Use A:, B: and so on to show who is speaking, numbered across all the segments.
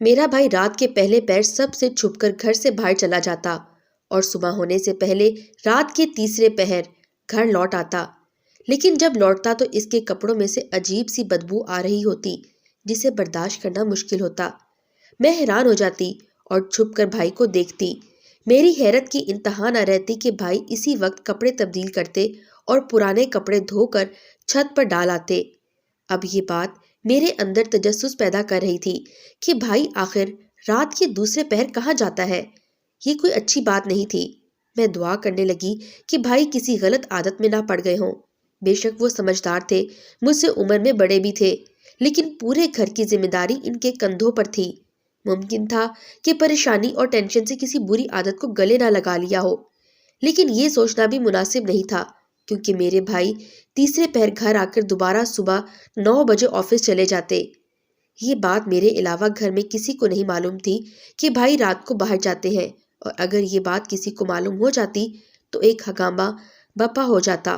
A: میرا بھائی رات کے پہلے پہر سب سے چھپ کر گھر سے باہر چلا جاتا اور صبح ہونے سے پہلے رات کے تیسرے پہر گھر لوٹ آتا، لیکن جب لوٹتا تو اس کے کپڑوں میں سے عجیب سی بدبو آ رہی ہوتی جسے برداشت کرنا مشکل ہوتا۔ میں حیران ہو جاتی اور چھپ کر بھائی کو دیکھتی۔ میری حیرت کی انتہا نہ رہتی کہ بھائی اسی وقت کپڑے تبدیل کرتے اور پرانے کپڑے دھو کر چھت پر ڈال آتے۔ اب یہ بات میرے اندر تجسس پیدا کر رہی تھی کہ بھائی آخر رات کے دوسرے پہر کہاں جاتا ہے۔ یہ کوئی اچھی بات نہیں تھی۔ میں دعا کرنے لگی کہ بھائی کسی غلط عادت میں نہ پڑ گئے ہوں۔ بے شک وہ سمجھدار تھے، مجھ سے عمر میں بڑے بھی تھے، لیکن پورے گھر کی ذمہ داری ان کے کندھوں پر تھی۔ ممکن تھا کہ پریشانی اور ٹینشن سے کسی بری عادت کو گلے نہ لگا لیا ہو، لیکن یہ سوچنا بھی مناسب نہیں تھا کیونکہ میرے بھائی تیسرے پہر گھر آ کر دوبارہ صبح 9 بجے آفس چلے جاتے۔ یہ بات میرے علاوہ گھر میں کسی کو نہیں معلوم تھی کہ بھائی رات کو باہر جاتے ہیں، اور اگر یہ بات کسی کو معلوم ہو جاتی تو ایک ہنگامہ بپا ہو جاتا۔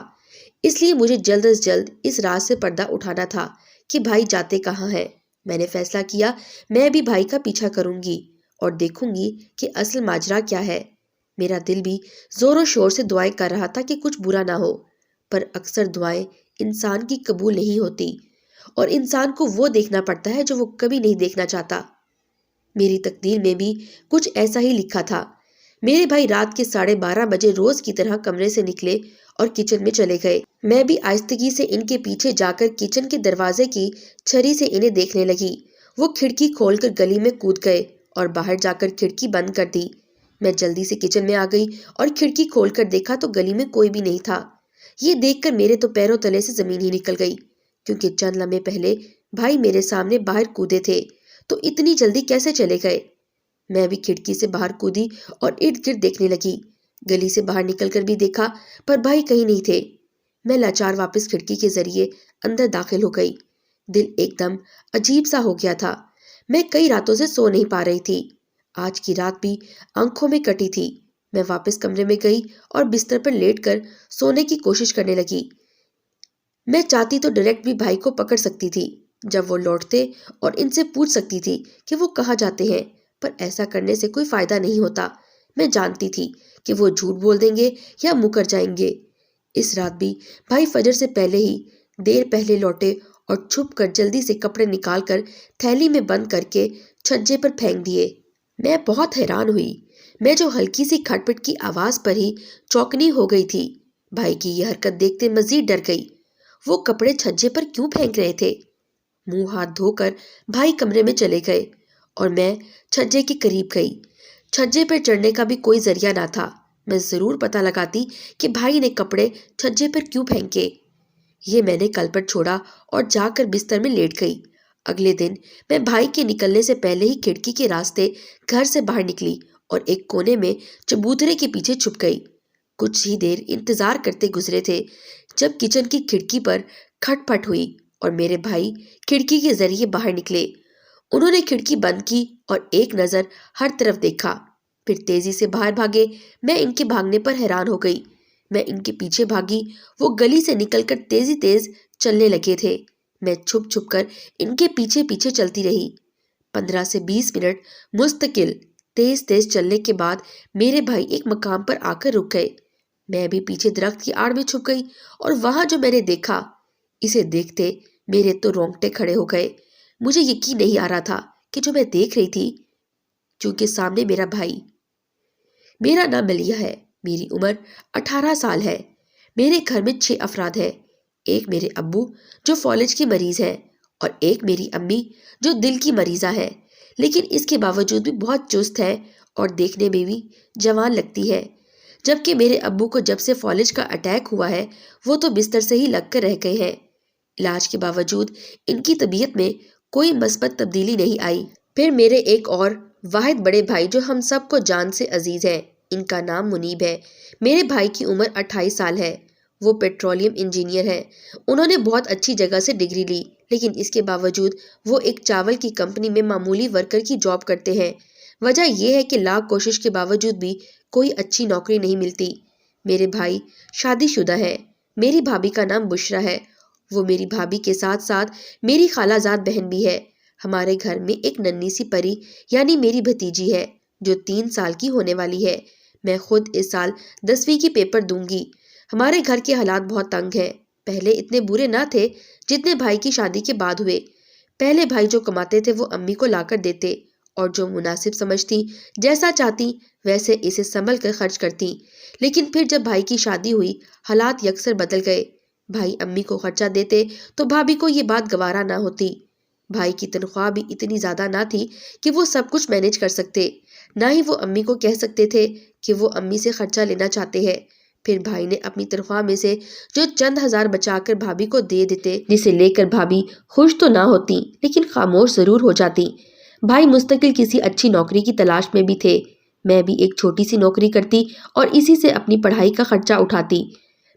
A: اس لیے مجھے جلد از جلد اس راز سے پردہ اٹھانا تھا کہ بھائی جاتے کہاں ہیں۔ میں نے فیصلہ کیا میں بھی بھائی کا پیچھا کروں گی اور دیکھوں گی کہ اصل ماجرا کیا ہے۔ میرا دل بھی زور و شور سے دعائیں کر رہا تھا کہ کچھ برا نہ ہو، پر اکثر دعائیں انسان کی قبول نہیں ہوتی اور انسان کو وہ دیکھنا پڑتا ہے جو وہ کبھی نہیں دیکھنا چاہتا۔ میری تقدیر میں بھی کچھ ایسا ہی لکھا تھا۔ میرے بھائی رات کے 12:30 بجے روز کی طرح کمرے سے نکلے اور کچن میں چلے گئے۔ میں بھی آہستگی سے ان کے پیچھے جا کر کچن کے دروازے کی چھری سے انہیں دیکھنے لگی۔ وہ کھڑکی کھول کر گلی میں کود گئے اور باہر جا کر کھڑکی بند کر دی۔ میں جلدی سے کچن میں آ گئی اور کھڑکی کھول کر دیکھا تو گلی میں کوئی بھی نہیں تھا۔ یہ دیکھ کر میرے تو پیروں تلے سے زمین ہی نکل گئی، کیونکہ چند لمحے پہلے بھائی میرے سامنے باہر کودے تھے تو اتنی جلدی کیسے چلے گئے؟ میں بھی کھڑکی سے باہر کودی اور ارد گرد دیکھنے لگی۔ گلی سے باہر نکل کر بھی دیکھا پر بھائی کہیں نہیں تھے۔ میں لاچار واپس کھڑکی کے ذریعے اندر داخل ہو گئی۔ دل ایک دم عجیب سا ہو گیا تھا۔ میں کئی راتوں سے سو نہیں پا رہی تھی۔ آج کی رات بھی آنکھوں میں کٹی تھی۔ میں واپس کمرے میں گئی اور بستر پر لیٹ کر سونے کی کوشش کرنے لگی۔ میں چاہتی تو ڈائریکٹ بھی بھائی کو پکڑ سکتی تھی جب وہ لوٹتے اور ان سے پوچھ سکتی تھی کہ وہ کہاں جاتے ہیں، پر ایسا کرنے سے کوئی فائدہ نہیں ہوتا۔ میں جانتی تھی کہ وہ جھوٹ بول دیں گے یا مکر جائیں گے۔ اس رات بھی بھائی فجر سے پہلے ہی دیر پہلے لوٹے اور چھپ کر جلدی سے کپڑے نکال کر تھیلی میں بند کر کے چھجے پر پھینک دیے۔ میں بہت حیران ہوئی۔ میں جو ہلکی سی کھٹ پٹ کی آواز پر ہی چوکنی ہو گئی تھی، بھائی کی یہ حرکت دیکھتے مزید ڈر گئی۔ وہ کپڑے چھجے پر کیوں پھینک رہے تھے؟ منہ ہاتھ دھو کر بھائی کمرے میں چلے گئے اور میں چھجے کے قریب گئی۔ چھجے پر چڑھنے کا بھی کوئی ذریعہ نہ تھا۔ میں ضرور پتہ لگاتی کہ بھائی نے کپڑے چھجے پر کیوں پھینکے۔ یہ میں نے کل پر چھوڑا اور جا کر بستر میں لیٹ گئی۔ اگلے دن میں بھائی کے نکلنے سے پہلے ہی کھڑکی کے راستے گھر سے باہر نکلی اور ایک کونے میں چبوترے کے پیچھے چھپ گئی۔ کچھ ہی دیر انتظار کرتے گزرے تھے جب کچن کی کھڑکی پر کھٹ پٹ ہوئی اور میرے بھائی کھڑکی کے ذریعے باہر نکلے۔ انہوں نے کھڑکی بند کی اور ایک نظر ہر طرف دیکھا، پھر تیزی سے باہر بھاگے۔ میں ان کے بھاگنے پر حیران ہو گئی۔ میں ان کے پیچھے بھاگی۔ وہ گلی سے نکل کر تیز چلنے لگے تھے۔ میں چھپ چھپ کر ان کے پیچھے پیچھے چلتی رہی۔ 15 سے 20 منٹ مستقل تیز چلنے کے بعد میرے بھائی ایک مقام پر آ کر رک گئے۔ میں بھی پیچھے درخت کی آڑ میں چھپ گئی اور وہاں جو میں نے دیکھا، اسے دیکھتے میرے تو رونگٹے کھڑے ہو گئے۔ مجھے یقین نہیں آ رہا تھا کہ جو میں دیکھ رہی تھی، چونکہ سامنے میرا بھائی۔ میرا نام ملیحہ ہے، میری عمر 18 سال ہے۔ میرے گھر میں 6 افراد ہیں۔ ایک میرے ابو جو فالج کی مریض ہیں اور ایک میری امی جو دل کی مریضہ ہے، لیکن اس کے باوجود بھی بہت چست ہے اور دیکھنے میں بھی جوان لگتی ہے۔ جبکہ میرے ابو کو جب سے فالج کا اٹیک ہوا ہے وہ تو بستر سے ہی لگ کر رہ گئے ہیں۔ علاج کے باوجود ان کی طبیعت میں کوئی مثبت تبدیلی نہیں آئی۔ پھر میرے ایک اور واحد بڑے بھائی جو ہم سب کو جان سے عزیز ہیں، ان کا نام منیب ہے۔ میرے بھائی کی عمر 28 سال ہے۔ وہ پیٹرولیم انجینئر ہیں۔ انہوں نے بہت اچھی جگہ سے ڈگری لی، لیکن اس کے باوجود وہ ایک چاول کی کمپنی میں معمولی ورکر کی جاب کرتے ہیں۔ وجہ یہ ہے کہ لاکھ کوشش کے باوجود بھی کوئی اچھی نوکری نہیں ملتی۔ میرے بھائی شادی شدہ ہے۔ میری بھابھی کا نام بشرا ہے۔ وہ میری بھابھی کے ساتھ ساتھ میری خالہ زاد بہن بھی ہے۔ ہمارے گھر میں ایک ننھی سی پری یعنی میری بھتیجی ہے جو 3 سال کی ہونے والی ہے۔ میں خود اس سال 10ویں کی پیپر دوں گی۔ ہمارے گھر کے حالات بہت تنگ ہیں۔ پہلے اتنے برے نہ تھے جتنے بھائی کی شادی کے بعد ہوئے۔ پہلے بھائی جو کماتے تھے وہ امی کو لا کر دیتے اور جو مناسب سمجھتی، جیسا چاہتی ویسے اسے سنبھل کر خرچ کرتی۔ لیکن پھر جب بھائی کی شادی ہوئی حالات یکسر بدل گئے۔ بھائی امی کو خرچہ دیتے تو بھابھی کو یہ بات گوارا نہ ہوتی۔ بھائی کی تنخواہ بھی اتنی زیادہ نہ تھی کہ وہ سب کچھ مینج کر سکتے، نہ ہی وہ امی کو کہہ سکتے تھے کہ وہ امی سے خرچہ لینا چاہتے ہیں۔ پھر بھائی نے اپنی تنخواہ میں سے جو چند ہزار بچا کر بھابھی کو دے دیتے، جسے لے کر بھابھی خوش تو نہ ہوتی لیکن خاموش ضرور ہو جاتی۔ بھائی مستقل کسی اچھی نوکری کی تلاش میں بھی تھے۔ میں بھی ایک چھوٹی سی نوکری کرتی اور اسی سے اپنی پڑھائی کا خرچہ اٹھاتی۔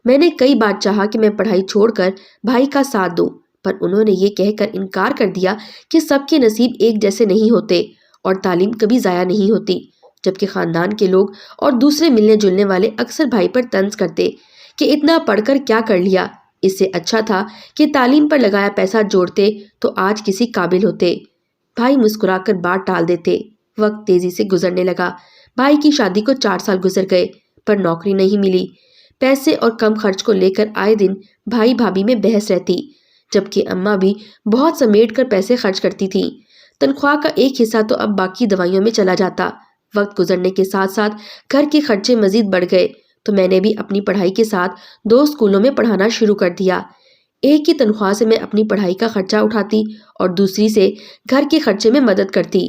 A: میں نے کئی بار چاہا کہ میں پڑھائی چھوڑ کر بھائی کا ساتھ دوں، پر انہوں نے یہ کہہ کر انکار کر دیا کہ سب کے نصیب ایک جیسے نہیں ہوتے اور تعلیم کبھی ضائع نہیں ہوتی۔ جبکہ خاندان کے لوگ اور دوسرے ملنے جلنے والے اکثر بھائی پر طنز کرتے کہ اتنا پڑھ کر کیا کر لیا، اس سے اچھا تھا کہ تعلیم پر لگایا پیسہ جوڑتے تو آج کسی قابل ہوتے۔ بھائی مسکرا کر بات ٹال دیتے۔ وقت تیزی سے گزرنے لگا۔ بھائی کی شادی کو 4 سال گزر گئے پر نوکری نہیں ملی۔ پیسے اور کم خرچ کو لے کر آئے دن بھائی بھابھی میں بحث رہتی، جبکہ اماں بھی بہت سمیٹ کر پیسے خرچ کرتی تھی۔ تنخواہ کا ایک حصہ تو اب باقی دوائیوں میں چلا جاتا۔ وقت گزرنے کے ساتھ ساتھ گھر کے خرچے مزید بڑھ گئے تو میں نے بھی اپنی پڑھائی کے ساتھ 2 اسکولوں میں پڑھانا شروع کر دیا۔ ایک کی تنخواہ سے میں اپنی پڑھائی کا خرچہ اٹھاتی اور دوسری سے گھر کے خرچے میں مدد کرتی۔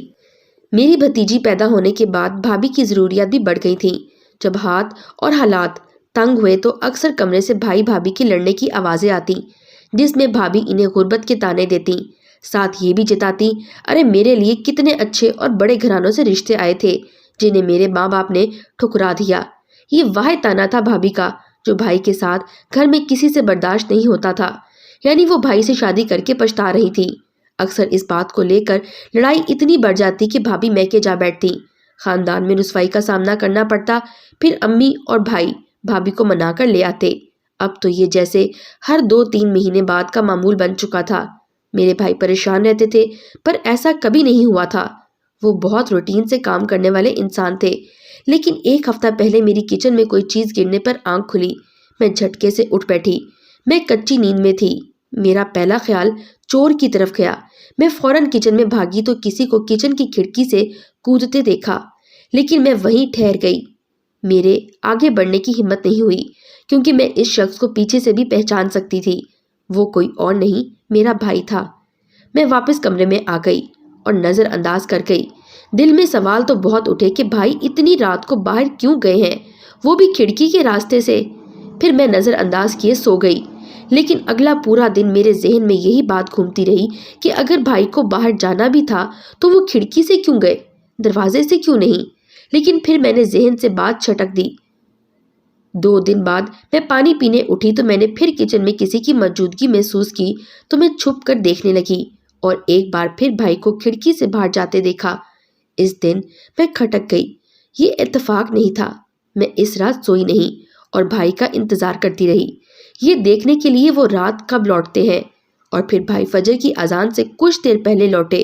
A: میری بھتیجی پیدا ہونے کے بعد بھابھی کی ضروریات بھی بڑھ گئی تھیں۔ جب ہاتھ اور حالات تنگ ہوئے تو اکثر کمرے سے بھائی بھابھی کی لڑنے کی آوازیں آتی، جس میں بھابھی انہیں غربت کے طعنے دیتی، ساتھ یہ بھی جتاتی ارے میرے لیے کتنے اچھے اور بڑے گھرانوں سے رشتے آئے تھے جنہیں میرے ماں باپ نے ٹھکرا دیا۔ یہ واحد طعنا تھا بھابھی کا جو بھائی کے ساتھ گھر میں کسی سے برداشت نہیں ہوتا تھا، یعنی وہ بھائی سے شادی کر کے پچھتا رہی تھی۔ اکثر اس بات کو لے کر لڑائی اتنی بڑھ جاتی کہ بھابھی میکے جا بیٹھتی، خاندان میں رسوائی کا سامنا کرنا پڑتا، پھر امی اور بھائی بھابھی کو منا کر لے آتے۔ اب تو یہ جیسے ہر 2-3 مہینے بعد کا معمول بن چکا تھا۔ میرے بھائی پریشان رہتے تھے پر ایسا کبھی نہیں ہوا تھا۔ وہ بہت روٹین سے کام کرنے والے انسان تھے، لیکن ایک ہفتہ پہلے میری کچن میں کوئی چیز گرنے پر آنکھ کھلی۔ میں جھٹکے سے اٹھ بیٹھی۔ میں کچی نیند میں تھی۔ میرا پہلا خیال چور کی طرف گیا۔ میں فوراً کچن میں بھاگی تو کسی کو کچن کی کھڑکی سے کودتے دیکھا، لیکن میں وہیں ٹھہر گئی۔ میرے آگے بڑھنے کی ہمت نہیں ہوئی کیونکہ میں اس شخص کو پیچھے سے بھی پہچان سکتی تھی۔ وہ کوئی اور نہیں میرا بھائی تھا۔ میں واپس کمرے میں آ گئی اور نظر انداز کر گئی۔ دل میں سوال تو بہت اٹھے کہ بھائی اتنی رات کو باہر کیوں گئے ہیں، وہ بھی کھڑکی کے راستے سے۔ پھر میں نظر انداز کیے سو گئی، لیکن اگلا پورا دن میرے ذہن میں یہی بات گھومتی رہی کہ اگر بھائی کو باہر جانا بھی تھا تو وہ کھڑکی سے کیوں گئے، دروازے سے کیوں نہیں۔ لیکن پھر میں نے ذہن سے بات چھٹک دی۔ 2 دن بعد میں پانی پینے اٹھی تو میں نے پھر کچن میں کسی کی موجودگی محسوس کی تو میں چھپ کر دیکھنے لگی اور ایک بار پھر بھائی کو کھڑکی سے باہر جاتے دیکھا۔ اس دن میں کھٹک گئی۔ یہ اتفاق نہیں تھا۔ میں اس رات سوئی نہیں اور بھائی کا انتظار کرتی رہی، یہ دیکھنے کے لیے وہ رات کب لوٹتے ہیں۔ اور پھر بھائی فجر کی اذان سے کچھ دیر پہلے لوٹے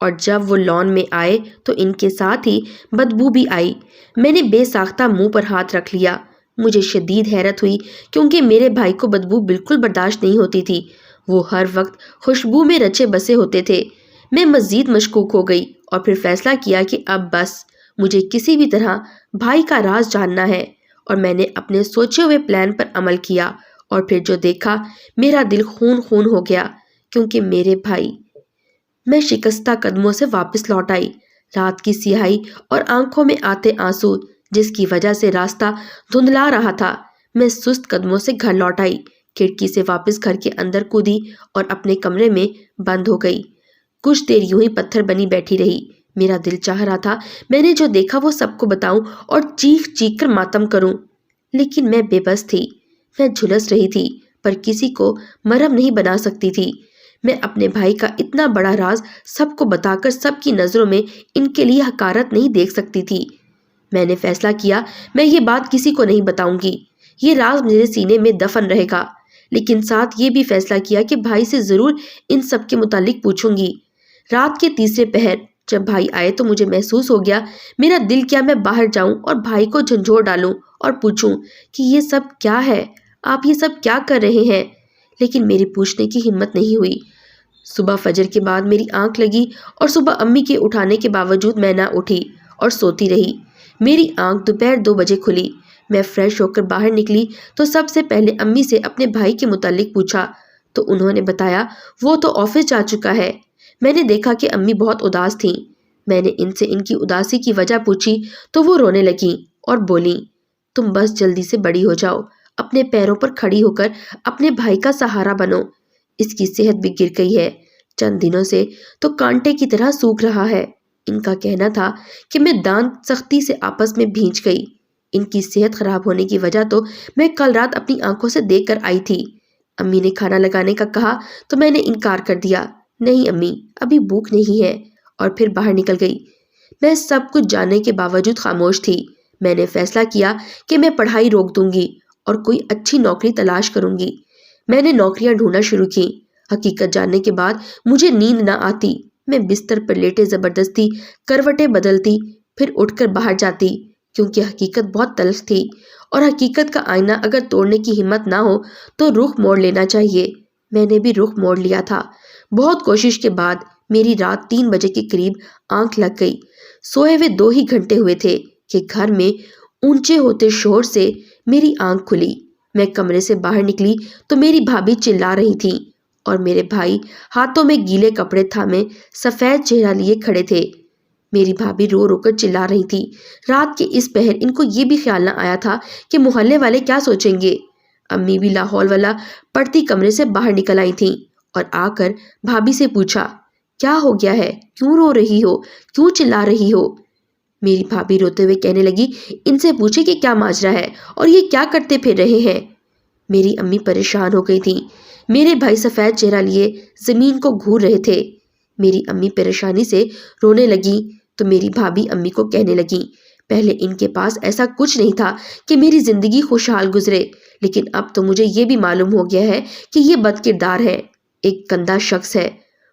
A: اور جب وہ لان میں آئے تو ان کے ساتھ ہی بدبو بھی آئی۔ میں نے بے ساختہ منہ پر ہاتھ رکھ لیا۔ مجھے شدید حیرت ہوئی کیونکہ میرے بھائی کو بدبو بالکل برداشت نہیں ہوتی تھی۔ وہ ہر وقت خوشبو میں رچے بسے ہوتے تھے۔ میں مزید مشکوک ہو گئی اور پھر فیصلہ کیا کہ اب بس مجھے کسی بھی طرح بھائی کا راز جاننا ہے، اور میں نے اپنے سوچے ہوئے پلان پر عمل کیا اور پھر جو دیکھا میرا دل خون خون ہو گیا کیونکہ میرے بھائی۔ میں شکستہ قدموں سے واپس لوٹ آئی۔ رات کی سیاہی اور آنکھوں میں آتے آنسو جس کی وجہ سے راستہ دھندلا رہا تھا، میں سست قدموں سے گھر لوٹ آئی، کھڑکی سے واپس گھر کے اندر کودی اور اپنے کمرے میں بند ہو گئی۔ کچھ دیر یوں ہی پتھر بنی بیٹھی رہی۔ میرا دل چاہ رہا تھا میں نے جو دیکھا وہ سب کو بتاؤں اور چیخ چیخ کر ماتم کروں، لیکن میں بے بس تھی۔ میں جھلس رہی تھی پر کسی کو مرہم نہیں بنا سکتی تھی۔ میں اپنے بھائی کا اتنا بڑا راز سب کو بتا کر سب کی نظروں میں ان کے لیے حقارت نہیں دیکھ سکتی تھی۔ میں نے فیصلہ کیا میں یہ بات کسی کو نہیں بتاؤں گی، یہ راز میرے سینے میں دفن رہے گا، لیکن ساتھ یہ بھی فیصلہ کیا کہ بھائی سے ضرور ان سب کے متعلق پوچھوں گی۔ رات کے تیسرے پہر جب بھائی آئے تو مجھے محسوس ہو گیا میرا دل کیا میں باہر جاؤں اور بھائی کو جھنجھوڑ ڈالوں اور پوچھوں کہ یہ سب کیا ہے، آپ یہ سب کیا کر رہے ہیں، لیکن میری پوچھنے کی ہمت نہیں ہوئی۔ صبح فجر کے بعد میری آنکھ لگی اور صبح امی کے اٹھانے کے باوجود میں نہ اٹھی اور سوتی رہی۔ میری آنکھ دوپہر 2 بجے کھلی۔ میں فریش ہو کر باہر نکلی تو سب سے پہلے امی سے اپنے بھائی کے متعلق پوچھا تو انہوں نے بتایا وہ تو آفس جا چکا ہے۔ میں نے دیکھا کہ امی بہت اداس تھیں۔ میں نے ان سے ان کی اداسی کی وجہ پوچھی تو وہ رونے لگیں اور بولیں، تم بس جلدی سے بڑی ہو جاؤ، اپنے پیروں پر کھڑی ہو کر اپنے بھائی کا سہارا بنو۔ اس کی صحت بھی گر گئی ہے، چند دنوں سے تو کانٹے کی طرح سوکھ رہا ہے۔ ان کا کہنا تھا کہ میں دانت سختی سے آپس میں بھینچ گئی۔ ان کی صحت خراب ہونے کی وجہ تو میں کل رات اپنی آنکھوں سے دیکھ کر آئی تھی۔ امی نے کھانا لگانے کا کہا تو میں نے انکار کر دیا، نہیں امی ابھی بھوک نہیں ہے، اور پھر باہر نکل گئی۔ میں سب کچھ جاننے کے باوجود خاموش تھی۔ میں نے فیصلہ کیا کہ میں پڑھائی روک دوں گی اور کوئی اچھی نوکری تلاش کروں گی۔ میں نے نوکریاں ڈھونڈنا شروع کی۔ حقیقت جاننے کے بعد مجھے نیند نہ آتی۔ میں بستر پر لیٹے زبردستی کروٹیں بدلتی، پھر اٹھ کر باہر جاتی، کیونکہ حقیقت بہت تلخ تھی اور حقیقت کا آئینہ اگر توڑنے کی ہمت نہ ہو تو رخ موڑ لینا چاہیے۔ میں نے بھی رخ موڑ لیا تھا۔ بہت کوشش کے بعد میری رات 3 بجے کے قریب آنکھ لگ گئی۔ سوئے ہوئے 2 ہی گھنٹے ہوئے تھے کہ گھر میں اونچے ہوتے شور سے میری آنکھ کھلی۔ میں کمرے سے باہر نکلی تو میری بھابھی چلا رہی تھی اور میرے بھائی ہاتھوں میں گیلے کپڑے تھامے سفید چہرہ لیے کھڑے تھے۔ میری بھابھی رو رو کر چلا رہی تھی۔ رات کے اس پہر ان کو یہ بھی خیال نہ آیا تھا کہ محلے والے کیا سوچیں گے۔ امی بھی لاہور والا پڑتی کمرے سے باہر نکل آئی تھیں اور آ کر بھابھی سے پوچھا، کیا ہو گیا ہے، کیوں رو رہی ہو، کیوں چلا رہی ہو؟ میری بھابھی روتے ہوئے کہنے لگی، ان سے پوچھے کہ کیا ماجرا ہے اور یہ کیا کرتے پھر رہے ہیں۔ میری امی پریشان ہو گئی تھیں۔ میرے بھائی سفید چہرہ لیے زمین کو گھور رہے تھے۔ میری امی پریشانی سے رونے لگی تو میری بھابھی امی کو کہنے لگی، پہلے ان کے پاس ایسا کچھ نہیں تھا کہ میری زندگی خوشحال گزرے، لیکن اب تو مجھے یہ بھی معلوم ہو گیا ہے کہ یہ بد کردار ہے، ایک گندا شخص ہے۔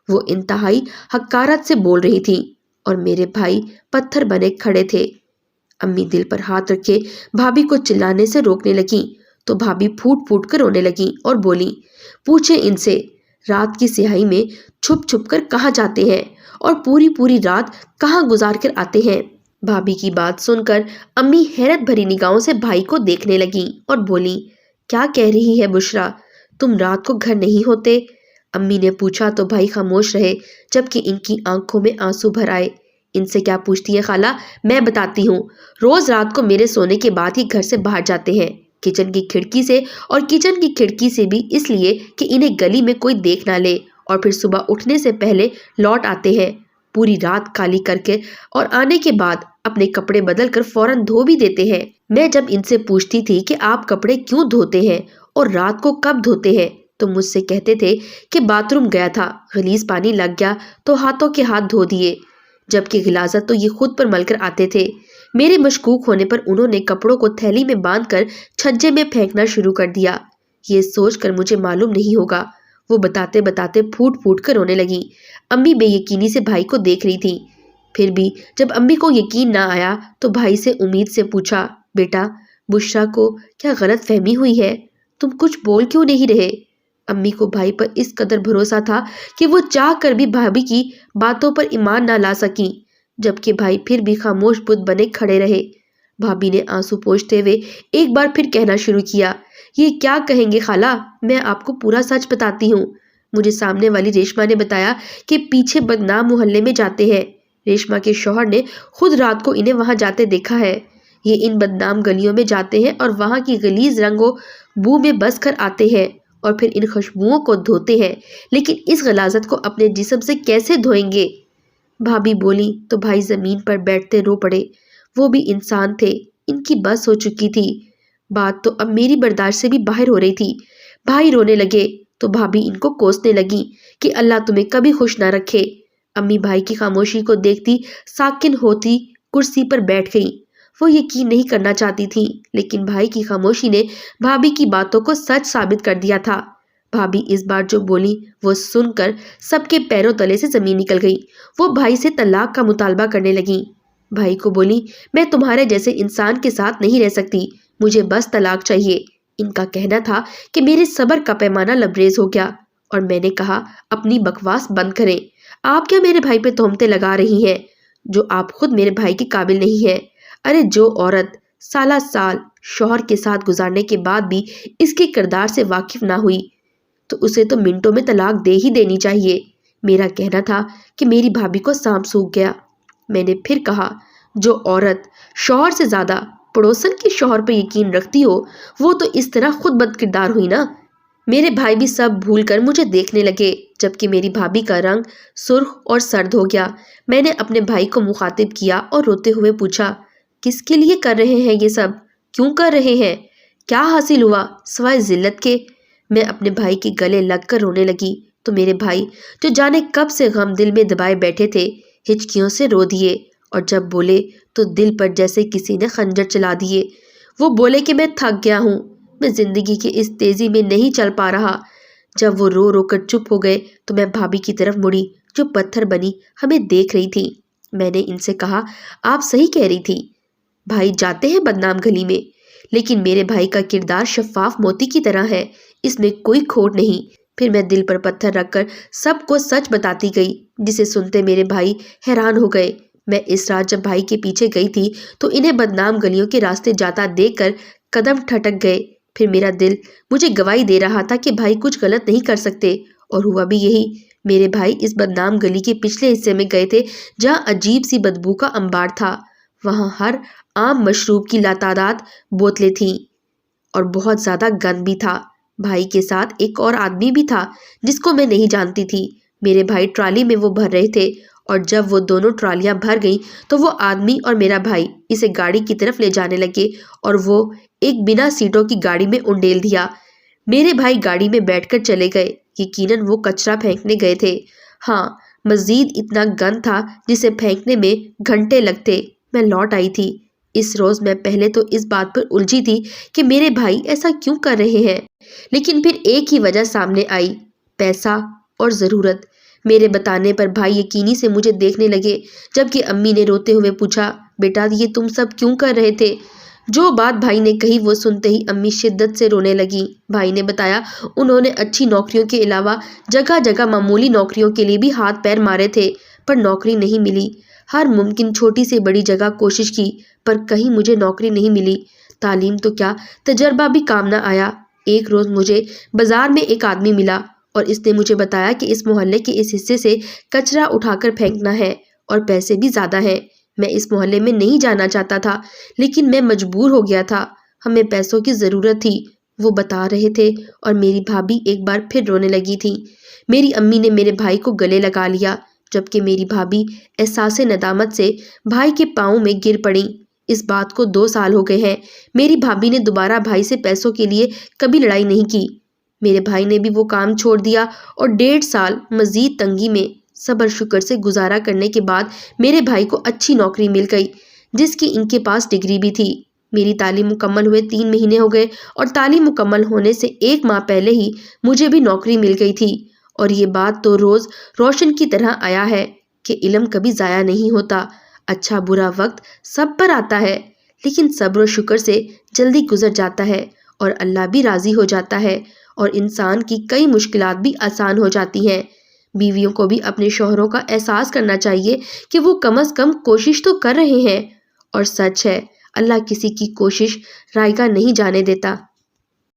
A: وہ انتہائی حقارت سے بول رہی تھی اور میرے بھائی پتھر بنے کھڑے تھے۔ امی دل پر ہاتھ رکھے بھابھی کو چلانے سے روکنے لگیں تو بھابھی پھوٹ پھوٹ کر رونے لگیں اور بولی، پوچھیں ان سے رات کی سیاہی میں چھپ چھپ کر کہاں جاتے ہیں اور پوری پوری رات کہاں گزار کر آتے ہیں۔ بھابھی کی بات سن کر امی حیرت بھری نگاہوں سے بھائی کو دیکھنے لگیں اور بولی، کیا کہہ رہی ہے بشرا، تم رات کو گھر نہیں ہوتے؟ امی نے پوچھا تو بھائی خاموش رہے جبکہ ان کی آنکھوں میں آنسو بھر آئے۔ ان سے کیا پوچھتی ہے خالہ، میں بتاتی ہوں۔ روز رات کو میرے سونے کے بعد ہی گھر سے باہر جاتے ہیں، کچن کی کھڑکی سے، اور کچن کی کھڑکی سے بھی اس لیے کہ انہیں گلی میں کوئی دیکھ نہ لے، اور پھر صبح اٹھنے سے پہلے لوٹ آتے ہیں، پوری رات کالی کر کے، اور آنے کے بعد اپنے کپڑے بدل کر فوراً دھو بھی دیتے ہیں۔ میں جب ان سے پوچھتی تھی کہ آپ کپڑے کیوں دھوتے ہیں اور رات کو کب دھوتے ہیں تو مجھ سے کہتے تھے کہ باتھ روم گیا تھا، غلیظ پانی لگ گیا تو ہاتھوں کے ہاتھ دھو دیے، جبکہ غلاظت تو یہ خود پر مل کر آتے تھے۔ میرے مشکوک ہونے پر انہوں نے کپڑوں کو تھیلی میں باندھ کر چھجے میں پھینکنا شروع کر دیا۔ یہ سوچ کر مجھے معلوم نہیں ہوگا، وہ بتاتے بتاتے پھوٹ پھوٹ کر رونے لگیں۔ امی بے یقینی سے بھائی کو دیکھ رہی تھی۔ پھر بھی جب امی کو یقین نہ آیا تو بھائی سے امید سے پوچھا، بیٹا بشرا کو کیا غلط فہمی ہوئی ہے، تم کچھ بول کیوں نہیں رہے؟ امی کو بھائی پر اس قدر بھروسہ تھا کہ وہ چاہ کر بھی بھابھی کی باتوں پر ایمان نہ لا سکیں، جبکہ بھائی پھر بھی خاموش بت بنے کھڑے رہے۔ بھابھی نے آنسو پوچھتے ہوئے ایک بار پھر کہنا شروع کیا، یہ کیا کہیں گے خالہ، میں آپ کو پورا سچ بتاتی ہوں۔ مجھے سامنے والی ریشما نے بتایا کہ پیچھے بدنام محلے میں جاتے ہیں۔ ریشما کے شوہر نے خود رات کو انہیں وہاں جاتے دیکھا ہے۔ یہ ان بدنام گلیوں میں جاتے ہیں اور وہاں کی غلیظ رنگ و بو میں بس کر آتے ہیں اور پھر ان خوشبوؤں کو دھوتے ہیں، لیکن اس غلاظت کو اپنے جسم سے کیسے دھوئیں گے؟ بھابھی بولی تو بھائی زمین پر بیٹھتے رو پڑے۔ وہ بھی انسان تھے، ان کی بس ہو چکی تھی۔ بات تو اب میری برداشت سے بھی باہر ہو رہی تھی۔ بھائی رونے لگے تو بھابھی ان کو کوسنے لگی کہ اللہ تمہیں کبھی خوش نہ رکھے۔ امی بھائی کی خاموشی کو دیکھتی ساکن ہوتی کرسی پر بیٹھ گئی۔ وہ یقین نہیں کرنا چاہتی تھی، لیکن بھائی کی خاموشی نے بھابھی کی باتوں کو سچ ثابت کر دیا تھا۔ بھابھی اس بار جو بولی وہ سن کر سب کے پیروں تلے سے زمین نکل گئی۔ وہ بھائی سے طلاق کا مطالبہ کرنے لگیں۔ بھائی کو بولی، میں تمہارے جیسے انسان کے ساتھ نہیں رہ سکتی، مجھے بس طلاق چاہیے۔ ان کا کہنا تھا کہ میرے صبر کا پیمانہ لبریز ہو گیا اور میں نے کہا، اپنی بکواس بند کریں۔ آپ کیا میرے بھائی پہ تہمتیں لگا رہی ہیں جو آپ خود میرے بھائی کے قابل نہیں ہے؟ ارے جو عورت سالہ سال شوہر کے ساتھ گزارنے کے بعد بھی اس کے کردار سے واقف نہ ہوئی تو اسے تو منٹوں میں طلاق دے ہی دینی چاہیے۔ میرا کہنا تھا کہ میری بھابھی کو سانپ سونکھ گیا۔ میں نے پھر کہا، جو عورت شوہر سے زیادہ پڑوسن کے شوہر پہ یقین رکھتی ہو وہ تو اس طرح خود بد کردار ہوئی نا۔ میرے بھائی بھی سب بھول کر مجھے دیکھنے لگے جبکہ میری بھابھی کا رنگ سرخ اور سرد ہو گیا۔ میں نے اپنے بھائی کو مخاطب کیا اور روتے ہوئے پوچھا، کس کے لیے کر رہے ہیں یہ سب؟ کیوں کر رہے ہیں؟ کیا حاصل ہوا سوائے ذلت کے؟ میں اپنے بھائی کے گلے لگ کر رونے لگی تو میرے بھائی جو جانے کب سے غم دل میں دبائے بیٹھے تھے ہچکیوں سے رو دیے اور جب بولے تو دل پر جیسے کسی نے خنجر چلا دیے۔ وہ بولے کہ میں تھک گیا ہوں، میں زندگی کی اس تیزی میں نہیں چل پا رہا۔ جب وہ رو رو کر چپ ہو گئے تو میں بھابھی کی طرف مڑی جو پتھر بنی ہمیں دیکھ رہی تھی۔ میں نے ان سے کہا، آپ صحیح کہہ رہی تھی، بھائی جاتے ہیں بدنام گلی میں، لیکن میرے بھائی کا کردار شفاف موتی کی طرح ہے، اس میں کوئی کھوٹ نہیں۔ پھر میں دل پر پتھر رکھ کر سب کو سچ بتاتی گئی جسے سنتے میرے بھائی حیران ہو گئے۔ میں اس رات جب بھائی کے پیچھے گئی تھی تو انہیں بدنام گلیوں کے راستے جاتا دیکھ کر قدم ٹھٹک گئے۔ پھر میرا دل مجھے گواہی دے رہا تھا کہ بھائی کچھ غلط نہیں کر سکتے، اور ہوا بھی یہی۔ میرے بھائی اس بدنام گلی کے پچھلے حصے میں گئے تھے جہاں عجیب سی بدبو کا انبار تھا۔ وہاں ہر عام مشروب کی لاتعداد بوتلیں تھیں اور بہت زیادہ گند بھی تھا۔ بھائی کے ساتھ ایک اور آدمی بھی تھا جس کو میں نہیں جانتی تھی۔ میرے بھائی ٹرالی میں وہ بھر رہے تھے اور جب وہ دونوں ٹرالیاں بھر گئیں تو وہ آدمی اور میرا بھائی اسے گاڑی کی طرف لے جانے لگے اور وہ ایک بنا سیٹوں کی گاڑی میں انڈیل دیا۔ میرے بھائی گاڑی میں بیٹھ کر چلے گئے، یقیناً وہ کچرا پھینکنے گئے تھے۔ ہاں، مزید اتنا گند تھا جسے پھینکنے میں گھنٹے لگتے۔ میں لوٹ آئی تھی۔ اس روز میں پہلے تو اس بات پر الجھی تھی کہ میرے بھائی ایسا کیوں کر رہے ہیں، لیکن پھر ایک ہی وجہ سامنے آئی، پیسہ اور ضرورت۔ میرے بتانے پر بھائی یقینی سے مجھے دیکھنے لگے جبکہ امی نے روتے ہوئے پوچھا، بیٹا یہ تم سب کیوں کر رہے تھے؟ جو بات بھائی نے کہی وہ سنتے ہی امی شدت سے رونے لگیں۔ بھائی نے بتایا انہوں نے اچھی نوکریوں کے علاوہ جگہ جگہ معمولی نوکریوں کے لیے بھی ہاتھ پیر مارے تھے پر نوکری نہیں ملی۔ ہر ممکن چھوٹی سے بڑی جگہ کوشش کی پر کہیں مجھے نوکری نہیں ملی۔ تعلیم تو کیا، تجربہ بھی کام نہ آیا۔ ایک روز مجھے بازار میں ایک آدمی ملا اور اس نے مجھے بتایا کہ اس محلے کے اس حصے سے کچرا اٹھا کر پھینکنا ہے اور پیسے بھی زیادہ ہیں۔ میں اس محلے میں نہیں جانا چاہتا تھا لیکن میں مجبور ہو گیا تھا، ہمیں پیسوں کی ضرورت تھی، وہ بتا رہے تھے اور میری بھابھی ایک بار پھر رونے لگی تھی۔ میری امی نے میرے بھائی کو گلے لگا لیا جبکہ میری بھابھی احساس ندامت سے بھائی کے پاؤں میں گر پڑیں۔ اس بات کو 2 سال ہو گئے ہیں۔ میری بھابھی نے دوبارہ بھائی سے پیسوں کے لیے کبھی لڑائی نہیں کی۔ میرے بھائی نے بھی وہ کام چھوڑ دیا اور 1.5 سال مزید تنگی میں صبر شکر سے گزارا کرنے کے بعد میرے بھائی کو اچھی نوکری مل گئی جس کی ان کے پاس ڈگری بھی تھی۔ میری تعلیم مکمل ہوئے 3 مہینے ہو گئے اور تعلیم مکمل ہونے سے 1 ماہ پہلے ہی مجھے بھی نوکری مل گئی تھی۔ اور یہ بات تو روز روشن کی طرح آیا ہے کہ علم کبھی ضائع نہیں ہوتا۔ اچھا برا وقت سب پر آتا ہے لیکن صبر و شکر سے جلدی گزر جاتا ہے اور اللہ بھی راضی ہو جاتا ہے اور انسان کی کئی مشکلات بھی آسان ہو جاتی ہیں۔ بیویوں کو بھی اپنے شوہروں کا احساس کرنا چاہیے کہ وہ کم از کم کوشش تو کر رہے ہیں، اور سچ ہے اللہ کسی کی کوشش رائگاں نہیں جانے دیتا۔